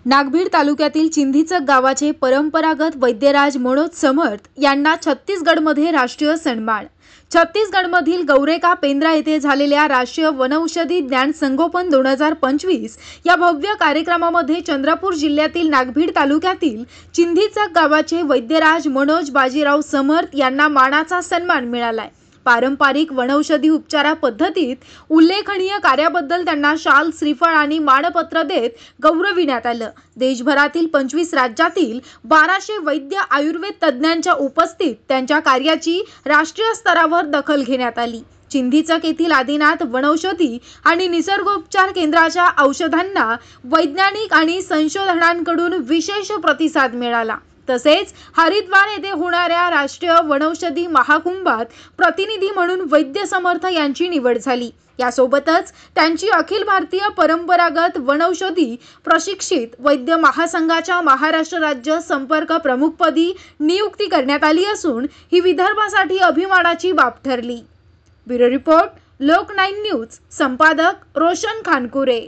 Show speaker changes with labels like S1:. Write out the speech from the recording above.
S1: नागभीड तालुक्यातील चिंधीचक गावाचे परंपरागत वैद्यराज मनोज समर्थ यांना छत्तीसगडमध्ये राष्ट्रीय सन्मान। छत्तीसगडमधील गौरेका पेंद्रा येथे झालेल्या राष्ट्रीय वनौषधी ज्ञान संगोपन 2025 या भव्य कार्यक्रमामध्ये चंद्रपूर जिल्ह्यातील नागभीड तालुक्यातील चिंधीचक गावाचे वैद्यराज मनोज बाजीराव समर्थ यांना मानाचा सन्मान मिळाला। पारंपरिक वनौषधी उपचार पद्धतीत उल्लेखनीय कार्याबद्दल त्यांना शाल, श्रीफळ आणि मानपत्र देत गौरविण्यात आलं। देशभरातील 25 राज्यातील 1200 वैद्य आयुर्वेद तज्ञांच्या उपस्थितीत त्यांच्या कार्याची राष्ट्रीय स्तरावर दखल घेण्यात आली। चिंधीचक येथील आदिनाथ वनौषधी आणि निसर्गोपचार केंद्राच्या औषधांना वैज्ञानिक आणि संशोधनांकडून विशेष प्रतिसाद मिळाला। तसेच हरिद्वार येथे होणाऱ्या राष्ट्रीय वनौषधी महाकुंभात प्रतिनिधी म्हणून वैद्य समर्थ यांची निवड झाली। यासोबतच त्यांची अखिल भारतीय परंपरागत वनौषधी प्रशिक्षित वैद्य महासंघाच्या महाराष्ट्र राज्य संपर्क प्रमुखपदी नियुक्ती करण्यात आली असून ही विदर्भासाठी अभिमानाची बाब ठरली। ब्युरो रिपोर्ट लोक 9 न्यूज, संपादक रोशन खानकुरे।